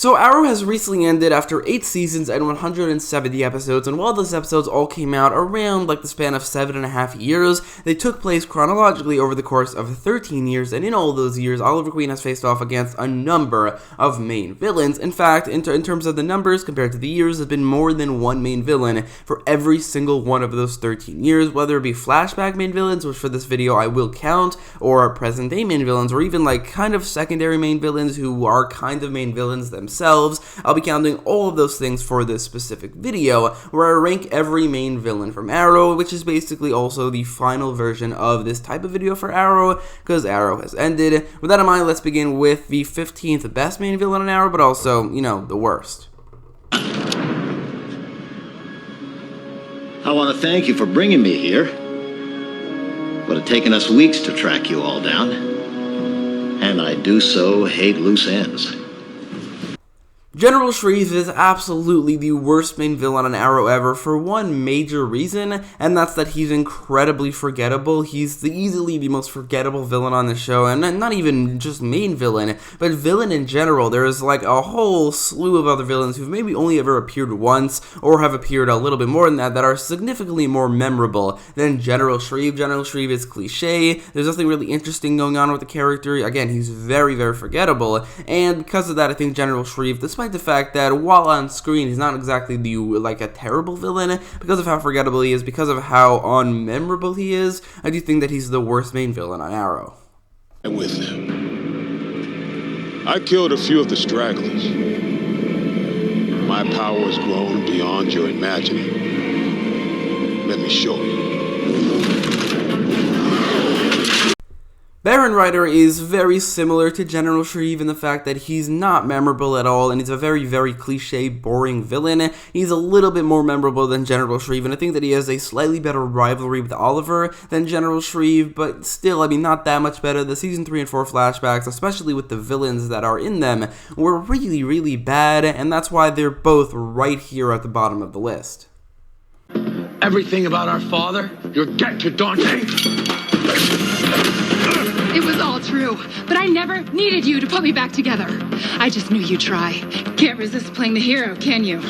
So Arrow has recently ended after 8 seasons and 170 episodes, and while those episodes all came out around like the span of 7.5 years, they took place chronologically over the course of 13 years, and in all those years, Oliver Queen has faced off against a number of main villains. In fact, in terms of the numbers compared to the years, there's been more than one main villain for every single one of those 13 years, whether it be flashback main villains, which for this video I will count, or present day main villains, or even like kind of secondary main villains who are kind of main villains themselves. I'll be counting all of those things for this specific video, where I rank every main villain from Arrow, which is basically also the final version of this type of video for Arrow, because Arrow has ended. With that in mind, let's begin with the 15th best main villain in Arrow, but also, you know, the worst. I want to thank you for bringing me here. Would have taken us weeks to track you all down, and I do so hate loose ends. General Shrieve is absolutely the worst main villain on Arrow ever for one major reason, and that's that he's incredibly forgettable. He's easily the most forgettable villain on the show, and not even just main villain, but villain in general. There is like a whole slew of other villains who've maybe only ever appeared once, or have appeared a little bit more than that are significantly more memorable than General Shrieve. General Shrieve is cliche, there's nothing really interesting going on with the character. Again, he's very, very forgettable, and because of that, I think General Shrieve, despite the fact that while on screen he's not exactly like a terrible villain, because of how forgettable he is, because of how unmemorable he is, I do think that he's the worst main villain on Arrow. And with them, I killed a few of the stragglers. My power has grown beyond your imagining. Let me show you. Baron Reiter is very similar to General Shrieve in the fact that he's not memorable at all, and he's a very, very cliche, boring villain. He's a little bit more memorable than General Shrieve, and I think that he has a slightly better rivalry with Oliver than General Shrieve, but still, I mean, not that much better. The Season 3 and 4 flashbacks, especially with the villains that are in them, were really, really bad, and that's why they're both right here at the bottom of the list. Everything about our father, your debt to Dante. It was all true, but I never needed you to put me back together. I just knew you'd try. Can't resist playing the hero, can you?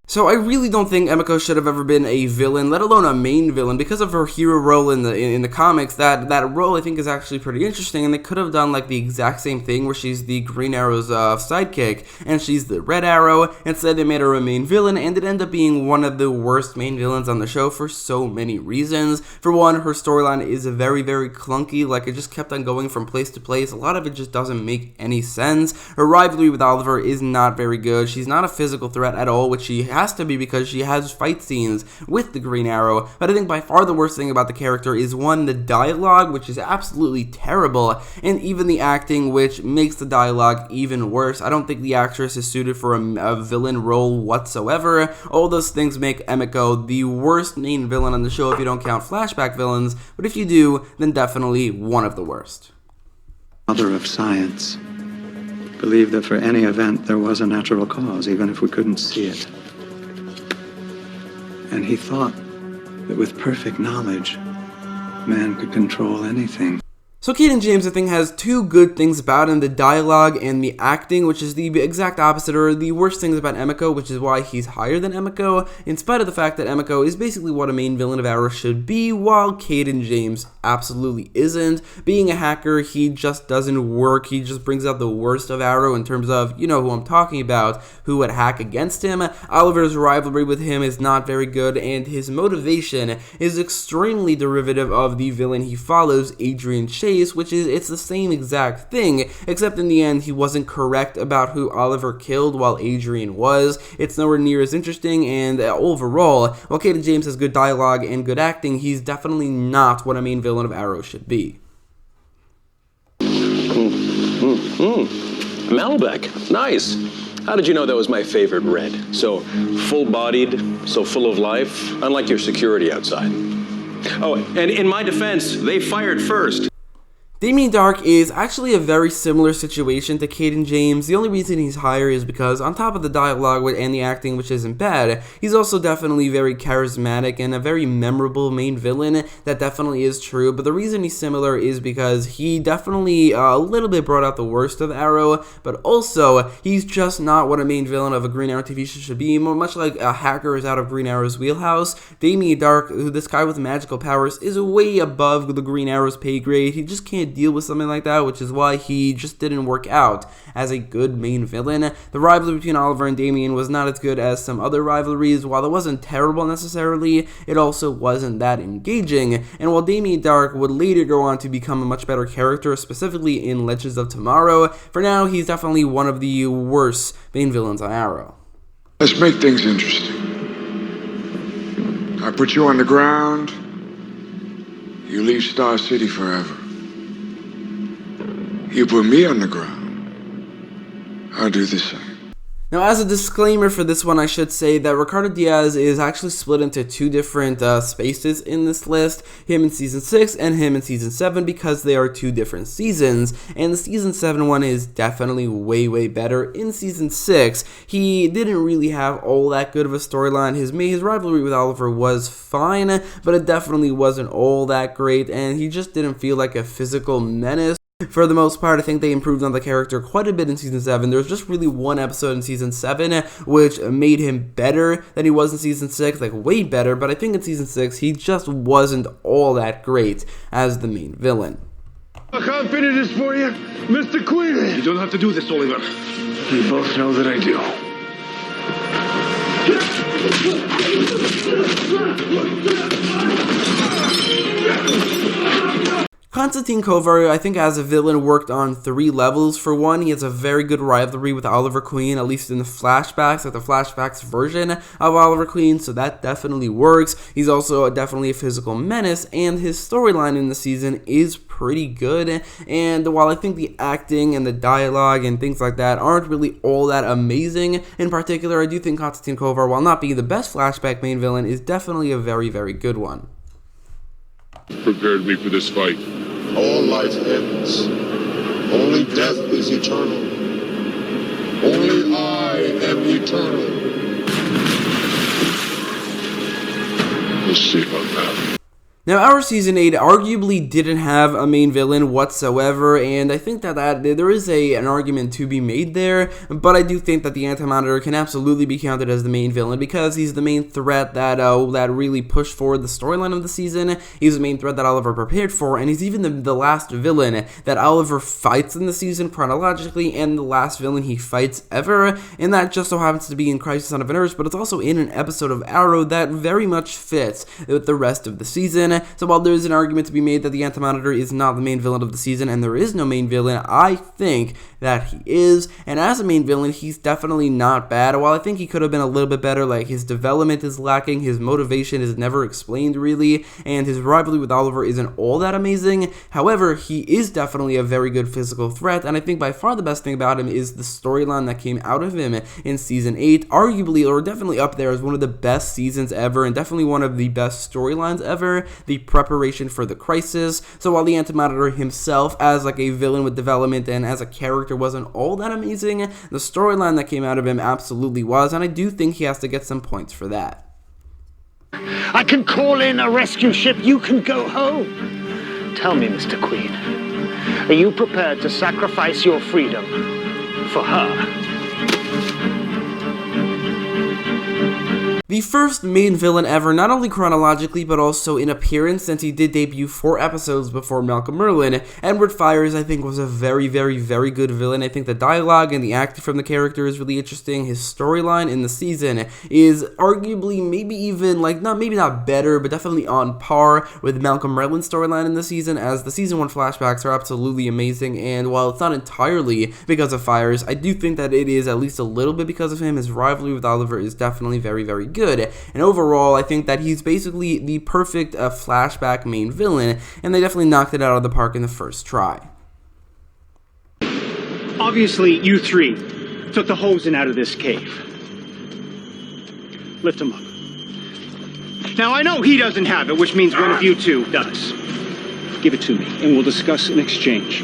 So I really don't think Emiko should have ever been a villain, let alone a main villain, because of her hero role in the comics. That role I think is actually pretty interesting, and they could have done like the exact same thing where she's the Green Arrow's sidekick and she's the Red Arrow. Instead they made her a main villain, and it ended up being one of the worst main villains on the show for so many reasons. For one, her storyline is very, very clunky. Like, it just kept on going from place to place. A lot of it just doesn't make any sense. Her rivalry with Oliver is not very good. She's not a physical threat at all, which she has to be because she has fight scenes with the Green Arrow. But I think by far the worst thing about the character is, one, the dialogue, which is absolutely terrible, and even the acting, which makes the dialogue even worse. I don't think the actress is suited for a villain role whatsoever. All those things make Emiko the worst main villain on the show if you don't count flashback villains, but if you do, then definitely one of the worst. Father of science believed that for any event there was a natural cause, even if we couldn't see it. And he thought that with perfect knowledge, man could control anything. So Cayden James, I think, has two good things about him, the dialogue and the acting, which is the exact opposite, or the worst things about Emiko, which is why he's higher than Emiko, in spite of the fact that Emiko is basically what a main villain of Arrow should be, while Cayden James absolutely isn't. Being a hacker, he just doesn't work. He just brings out the worst of Arrow in terms of, you know who I'm talking about, who would hack against him. Oliver's rivalry with him is not very good, and his motivation is extremely derivative of the villain he follows, Adrian, which is, it's the same exact thing, except in the end he wasn't correct about who Oliver killed while Adrian was. It's nowhere near as interesting, and overall, while Cayden James has good dialogue and good acting, he's definitely not what a main villain of Arrow should be. Malbec, nice. How did you know that was my favorite red? So full-bodied, so full of life, unlike your security outside. Oh, and in my defense, they fired first. Damien Darhk is actually a very similar situation to Cayden James. The only reason he's higher is because on top of the dialogue and the acting, which isn't bad, he's also definitely very charismatic and a very memorable main villain. That definitely is true, but the reason he's similar is because he definitely a little bit brought out the worst of Arrow, but also he's just not what a main villain of a Green Arrow TV show should be. Much like a hacker is out of Green Arrow's wheelhouse, Damien Darhk, this guy with magical powers, is way above the Green Arrow's pay grade. He just can't deal with something like that, which is why he just didn't work out as a good main villain. The rivalry between Oliver and Damien was not as good as some other rivalries. While it wasn't terrible necessarily, it also wasn't that engaging, and while Damien Darhk would later go on to become a much better character, specifically in Legends of Tomorrow, for now he's definitely one of the worst main villains on Arrow. Let's make things interesting. I put you on the ground, you leave Star City forever. You put me on the ground, I'll do the same. Now, as a disclaimer for this one, I should say that Ricardo Diaz is actually split into two different spaces in this list, him in Season 6 and him in Season 7, because they are two different seasons, and the Season 7 one is definitely way better. In Season 6, he didn't really have all that good of a storyline. His rivalry with Oliver was fine, but it definitely wasn't all that great, and he just didn't feel like a physical menace. For the most part, I think they improved on the character quite a bit in Season 7. There was just really one episode in Season 7 which made him better than he was in Season 6, like way better, but I think in Season 6 he just wasn't all that great as the main villain. I can't finish this for you, Mr. Queen. You don't have to do this, Oliver. We both know that I do. Konstantine Kovar, I think as a villain, worked on 3 levels. For one, he has a very good rivalry with Oliver Queen, at least in the flashbacks, like the flashbacks version of Oliver Queen, so that definitely works. He's also definitely a physical menace, and his storyline in the season is pretty good, and while I think the acting and the dialogue and things like that aren't really all that amazing, in particular, I do think Konstantine Kovar, while not being the best flashback main villain, is definitely a very good one. Prepared me for this fight. All life ends. Only death is eternal. Only I am eternal. We'll see about that. Now, our Season 8 arguably didn't have a main villain whatsoever, and I think that there is an argument to be made there, but I do think that the Anti-Monitor can absolutely be counted as the main villain because he's the main threat that really pushed forward the storyline of the season. He's the main threat that Oliver prepared for, and he's even the last villain that Oliver fights in the season chronologically, and the last villain he fights ever, and that just so happens to be in Crisis on Infinite Earths, but it's also in an episode of Arrow that very much fits with the rest of the season. So while there is an argument to be made that the Anti-Monitor is not the main villain of the season and there is no main villain, I think that he is, and as a main villain, he's definitely not bad. While I think he could have been a little bit better, like his development is lacking, his motivation is never explained really, and his rivalry with Oliver isn't all that amazing. However, he is definitely a very good physical threat, and I think by far the best thing about him is the storyline that came out of him in Season 8, arguably, or definitely up there as one of the best seasons ever, and definitely one of the best storylines ever, the preparation for the crisis. So while the Anti-Monitor himself as like a villain with development and as a character wasn't all that amazing, the storyline that came out of him absolutely was, and I do think he has to get some points for that. I can call in a rescue ship, you can go home. Tell me, Mr. Queen, are you prepared to sacrifice your freedom for her? The first main villain ever, not only chronologically, but also in appearance, since he did debut 4 episodes before Malcolm Merlyn. Edward Fyers, I think, was a very good villain. I think the dialogue and the acting from the character is really interesting. His storyline in the season is arguably maybe even, maybe not better, but definitely on par with Malcolm Merlyn's storyline in the season, as the Season 1 flashbacks are absolutely amazing, and while it's not entirely because of Fyers, I do think that it is at least a little bit because of him. His rivalry with Oliver is definitely very good. And overall, I think that he's basically the perfect flashback main villain, and they definitely knocked it out of the park in the first try. Obviously, you 3 took the hosing out of this cave. Lift him up. Now, I know he doesn't have it, which means one of you 2 does. Give it to me, and we'll discuss in exchange.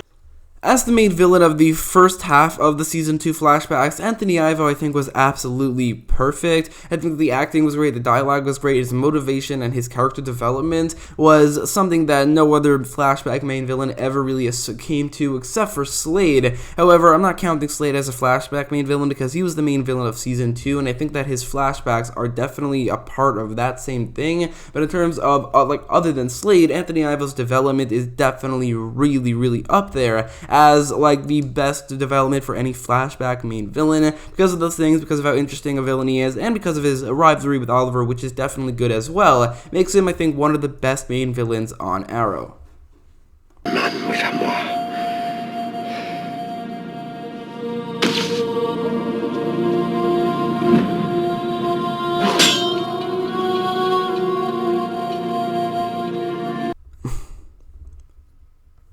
As the main villain of the first half of the Season 2 flashbacks, Anthony Ivo, I think, was absolutely perfect. I think the acting was great, the dialogue was great, his motivation and his character development was something that no other flashback main villain ever really came to, except for Slade. However, I'm not counting Slade as a flashback main villain because he was the main villain of Season 2, and I think that his flashbacks are definitely a part of that same thing. But in terms of, other than Slade, Anthony Ivo's development is definitely really, really up there as the best development for any flashback main villain because of those things, because of how interesting a villain he is, and because of his rivalry with Oliver, which is definitely good as well. Makes him, I think, one of the best main villains on Arrow.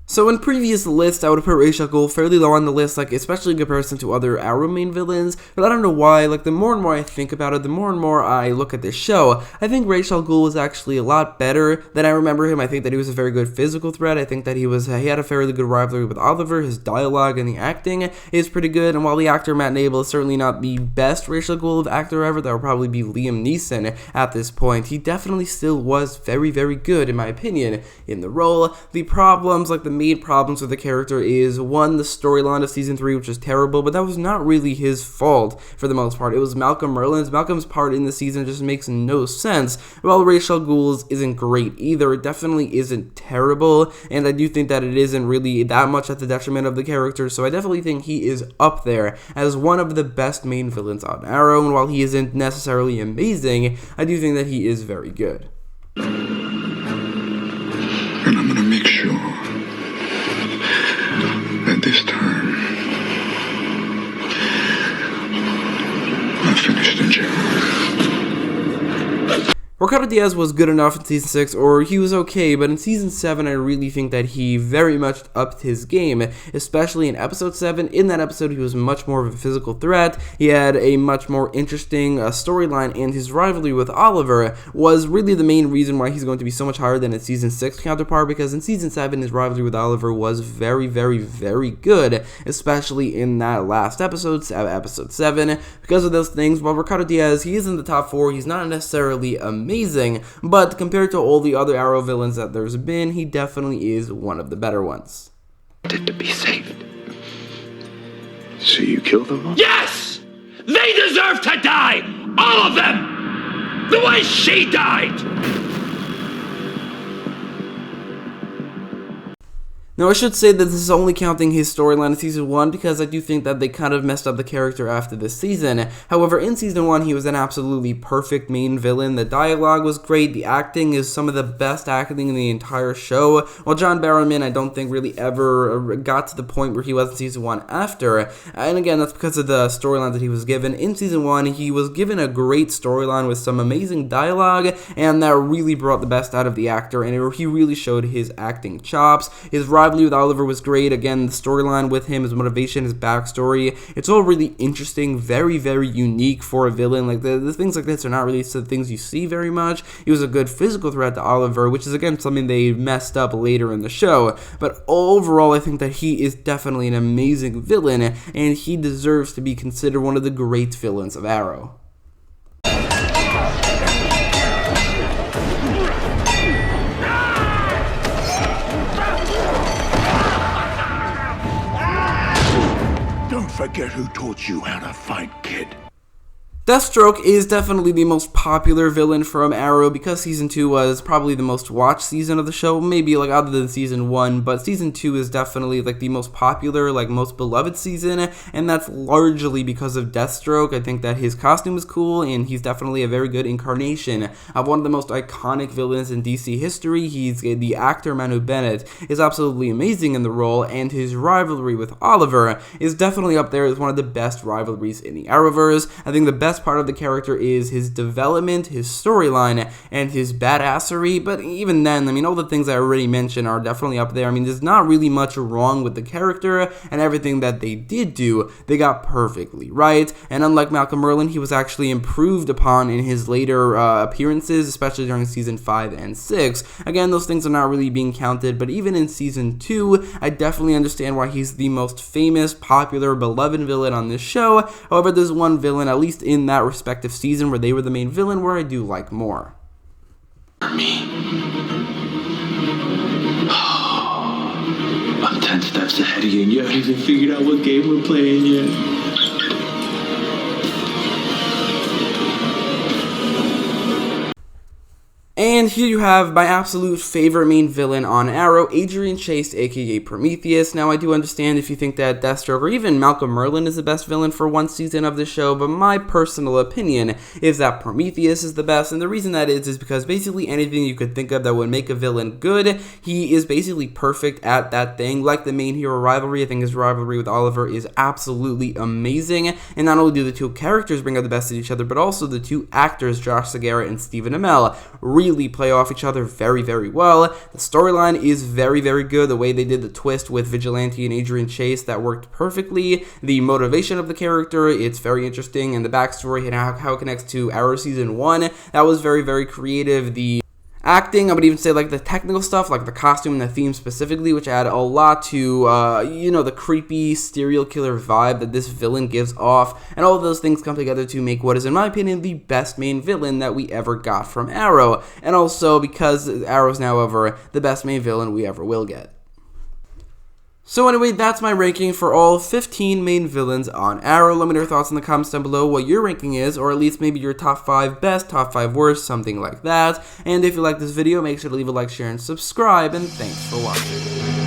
So in previous lists, I would have put Ra's al Ghul fairly low on the list, especially in comparison to other Arrow main villains, but I don't know why, the more and more I think about it, the more and more I look at this show, I think Ra's al Ghul was actually a lot better than I remember him. I think that he was a very good physical threat. I think that he had a fairly good rivalry with Oliver. His dialogue and the acting is pretty good, and while the actor Matt Nable is certainly not the best Ra's al Ghul actor ever, that would probably be Liam Neeson at this point, he definitely still was very, very good, in my opinion, in the role. The problems, the main problems with the character is, one, the storyline of Season 3, which is terrible, but that was not really his fault for the most part. It was Merlyn's. Malcolm's part in the season just makes no sense, while Ra's al Ghul's isn't great either. It definitely isn't terrible, and I do think that it isn't really that much at the detriment of the character, so I definitely think he is up there as one of the best main villains on Arrow, and while he isn't necessarily amazing, I do think that he is very good. And I'm gonna make sure that this time I finished in jail. Ricardo Diaz was good enough in Season 6, or he was okay, but in Season 7, I really think that he very much upped his game, especially in Episode 7. In that episode, he was much more of a physical threat, he had a much more interesting storyline, and his rivalry with Oliver was really the main reason why he's going to be so much higher than his Season 6 counterpart, because in Season 7, his rivalry with Oliver was very, very, very good, especially in that last episode, Episode 7. Because of those things, while Ricardo Diaz, he is in the top 4, he's not necessarily amazing, but compared to all the other Arrow villains that there's been, he definitely is one of the better ones. To be saved. So you killed them all? Yes! They deserve to die! All of them! The way she died! Now, I should say that this is only counting his storyline in Season 1 because I do think that they kind of messed up the character after this season. However, in Season 1, he was an absolutely perfect main villain. The dialogue was great. The acting is some of the best acting in the entire show. While John Barrowman, I don't think really ever got to the point where he was in Season 1 after. And again, that's because of the storyline that he was given. In Season 1, he was given a great storyline with some amazing dialogue, and that really brought the best out of the actor, and he really showed his acting chops. His rivalry with Oliver was great. Again, the storyline with him, his motivation, his backstory, it's all really interesting, very, very unique for a villain. The things like this are not really the things you see very much. He was a good physical threat to Oliver, which is again something they messed up later in the show. But overall, I think that he is definitely an amazing villain, and he deserves to be considered one of the great villains of Arrow. Forget who taught you how to fight, kid. Deathstroke is definitely the most popular villain from Arrow because Season 2 was probably the most watched season of the show, maybe other than Season 1, but Season 2 is definitely the most popular, most beloved season, and that's largely because of Deathstroke. I think that his costume is cool, and he's definitely a very good incarnation of one of the most iconic villains in DC history. The actor Manu Bennett is absolutely amazing in the role, and his rivalry with Oliver is definitely up there as one of the best rivalries in the Arrowverse. I think the best best part of the character is his development, his storyline, and his badassery, but even then, I mean, all the things I already mentioned are definitely up there. I mean, there's not really much wrong with the character, and everything that they did do, they got perfectly right, and unlike Malcolm Merlyn, he was actually improved upon in his later appearances, especially during Season 5 and 6. Again, those things are not really being counted, but even in Season 2, I definitely understand why he's the most famous, popular, beloved villain on this show. However, there's one villain, at least in that respective season where they were the main villain, where I do like more. Me. I'm 10 steps ahead of you, and you haven't even figured out what game we're playing yet. And here you have my absolute favorite main villain on Arrow, Adrian Chase, aka Prometheus. Now, I do understand if you think that Deathstroke or even Malcolm Merlyn is the best villain for one season of the show, but my personal opinion is that Prometheus is the best, and the reason that is because basically anything you could think of that would make a villain good, he is basically perfect at that thing. Like the main hero rivalry, I think his rivalry with Oliver is absolutely amazing, and not only do the two characters bring out the best in each other, but also the two actors, Josh Segarra and Stephen Amell, really play off each other very, very well. The storyline is very, very good. The way they did the twist with Vigilante and Adrian Chase, that worked perfectly. The motivation of the character, it's very interesting, and the backstory and how it connects to Arrow Season 1, that was very, very creative. The acting, I would even say like the technical stuff, like the costume and the theme specifically, which add a lot to, the creepy serial killer vibe that this villain gives off, and all of those things come together to make what is, in my opinion, the best main villain that we ever got from Arrow, and also because Arrow's now over, the best main villain we ever will get. So anyway, that's my ranking for all 15 main villains on Arrow. Let me know your thoughts in the comments down below what your ranking is, or at least maybe your top 5 best, top 5 worst, something like that. And if you like this video, make sure to leave a like, share, and subscribe, and thanks for watching.